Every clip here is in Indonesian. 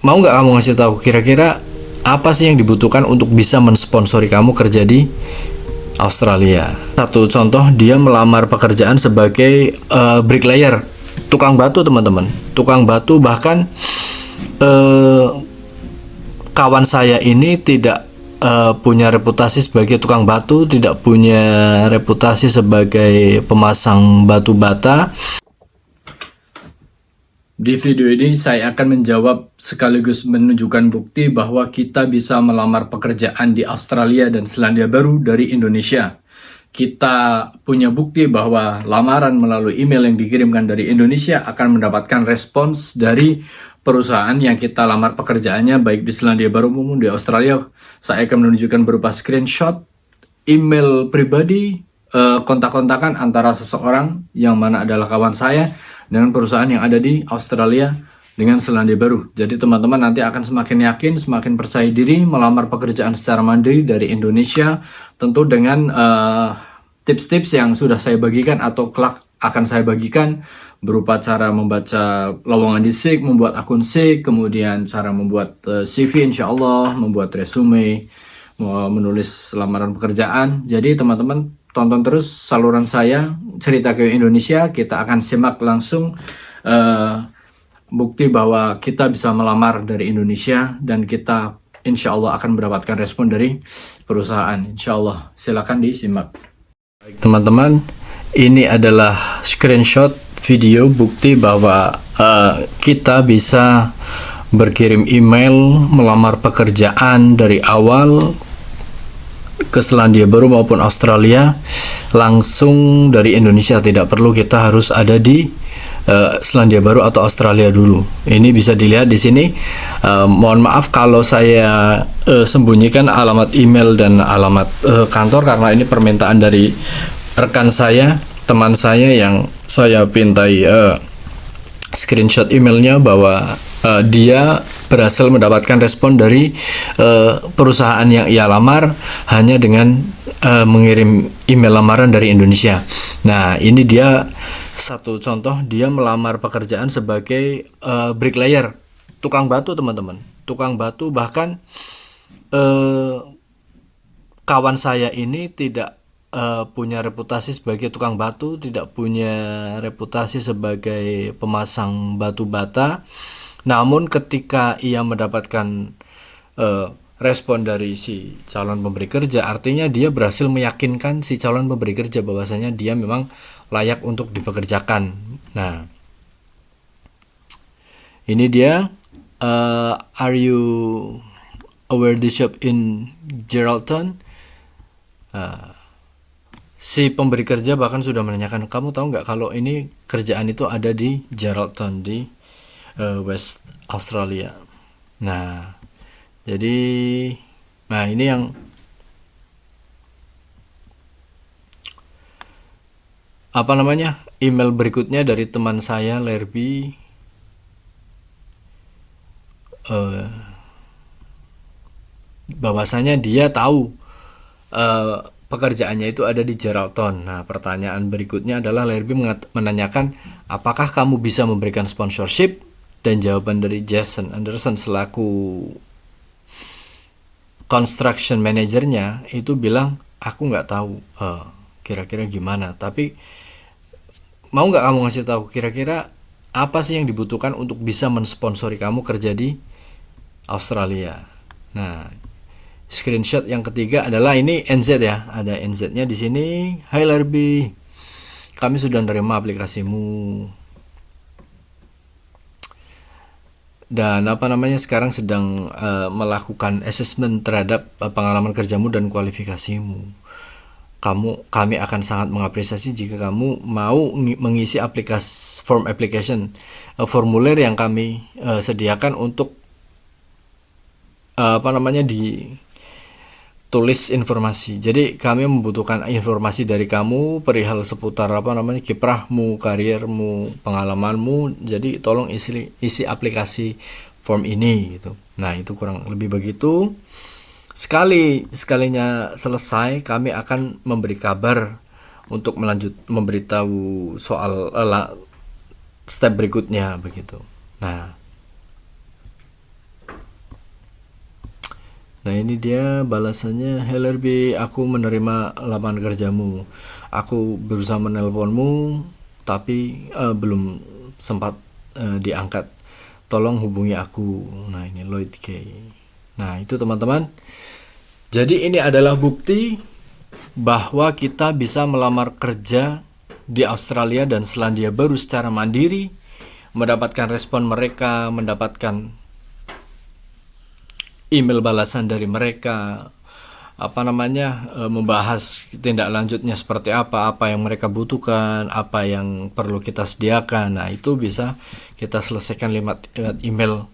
mau nggak kamu ngasih tahu kira-kira apa sih yang dibutuhkan untuk bisa mensponsori kamu kerja di Australia? Satu contoh, dia melamar pekerjaan sebagai bricklayer, tukang batu teman-teman, tukang batu. Bahkan kawan saya ini tidak punya reputasi sebagai tukang batu, tidak punya reputasi sebagai pemasang batu bata. Di video ini saya akan menjawab sekaligus menunjukkan bukti bahwa kita bisa melamar pekerjaan di Australia dan Selandia Baru dari Indonesia. Kita punya bukti bahwa lamaran melalui email yang dikirimkan dari Indonesia akan mendapatkan respons dari perusahaan yang kita lamar pekerjaannya, baik di Selandia Baru maupun di Australia. Saya akan menunjukkan berupa screenshot email pribadi, kontak-kontakan antara seseorang yang mana adalah kawan saya dengan perusahaan yang ada di Australia dengan Selandia Baru. Jadi teman-teman nanti akan semakin yakin, semakin percaya diri melamar pekerjaan secara mandiri dari Indonesia, tentu dengan tips-tips yang sudah saya bagikan atau kelak akan saya bagikan, berupa cara membaca lowongan di SIG, membuat akun SIG, kemudian cara membuat CV insya Allah, membuat resume, menulis lamaran pekerjaan. Jadi teman-teman tonton terus saluran saya, Cerita Ke Indonesia. Kita akan simak langsung bukti bahwa kita bisa melamar dari Indonesia dan kita insya Allah akan mendapatkan respon dari perusahaan. Insya Allah, silakan disimak. Baik teman-teman, ini adalah screenshot video bukti bahwa kita bisa berkirim email melamar pekerjaan dari awal ke Selandia Baru maupun Australia langsung dari Indonesia. Tidak perlu kita harus ada di Selandia Baru atau Australia dulu. Ini bisa dilihat di sini. Mohon maaf kalau saya sembunyikan alamat email dan alamat kantor, karena ini permintaan dari rekan saya, teman saya, yang saya pintai screenshot emailnya bahwa dia berhasil mendapatkan respon dari perusahaan yang ia lamar hanya dengan mengirim email lamaran dari Indonesia. Nah, ini dia satu contoh, dia melamar pekerjaan sebagai bricklayer, tukang batu teman-teman, tukang batu. Bahkan kawan saya ini tidak punya reputasi sebagai tukang batu, tidak punya reputasi sebagai pemasang batu bata. Namun ketika ia mendapatkan respon dari si calon pemberi kerja, artinya dia berhasil meyakinkan si calon pemberi kerja bahwasanya dia memang layak untuk dipekerjakan. Nah, ini dia. Are you aware this shop in Geraldton? Si pemberi kerja bahkan sudah menanyakan, kamu tahu nggak kalau ini kerjaan itu ada di Geraldton di West Australia. Nah, jadi ini yang email berikutnya dari teman saya Lerby. Bahwasanya dia tahu pekerjaannya itu ada di Geraldton. Nah, pertanyaan berikutnya adalah Lerby menanyakan, apakah kamu bisa memberikan sponsorship? Dan jawaban dari Jason Anderson selaku construction manajernya itu bilang, aku nggak tahu kira-kira gimana. Tapi mau nggak kamu ngasih tahu kira-kira apa sih yang dibutuhkan untuk bisa mensponsori kamu kerja di Australia? Nah, screenshot yang ketiga adalah ini NZ ya, ada NZ-nya di sini. Hai Lerby, kami sudah menerima aplikasimu dan sekarang sedang melakukan assessment terhadap pengalaman kerjamu dan kualifikasimu. Kami akan sangat mengapresiasi jika kamu mau mengisi form application, formulir yang kami sediakan untuk ditulis informasi. Jadi kami membutuhkan informasi dari kamu perihal seputar kiprahmu, karirmu, pengalamanmu. Jadi tolong isi aplikasi form ini gitu. Nah, itu kurang lebih begitu. Sekalinya selesai, kami akan memberi kabar untuk memberitahu soal step berikutnya begitu. Nah, Nah ini dia balasannya, HLRB, aku menerima lamaran kerjamu. Aku berusaha menelponmu, tapi belum sempat diangkat. Tolong hubungi aku. Nah ini Lloyd K. Nah itu teman-teman. Jadi ini adalah bukti bahwa kita bisa melamar kerja di Australia dan Selandia Baru secara mandiri, mendapatkan respon mereka, mendapatkan email balasan dari mereka, membahas tindak lanjutnya seperti apa yang mereka butuhkan, apa yang perlu kita sediakan. Nah itu bisa kita selesaikan lewat email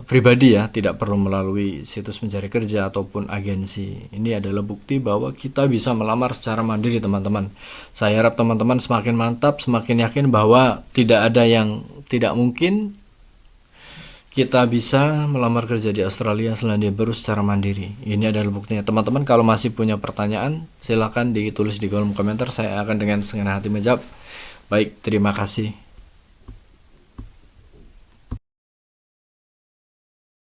pribadi ya, tidak perlu melalui situs pencari kerja ataupun agensi. Ini adalah bukti bahwa kita bisa melamar secara mandiri teman-teman. Saya harap teman-teman semakin mantap, semakin yakin bahwa tidak ada yang tidak mungkin. Kita bisa melamar kerja di Australia, Selandia Baru secara mandiri. Ini adalah buktinya. Teman-teman kalau masih punya pertanyaan, silakan ditulis di kolom komentar. Saya akan dengan senang hati menjawab. Baik, terima kasih.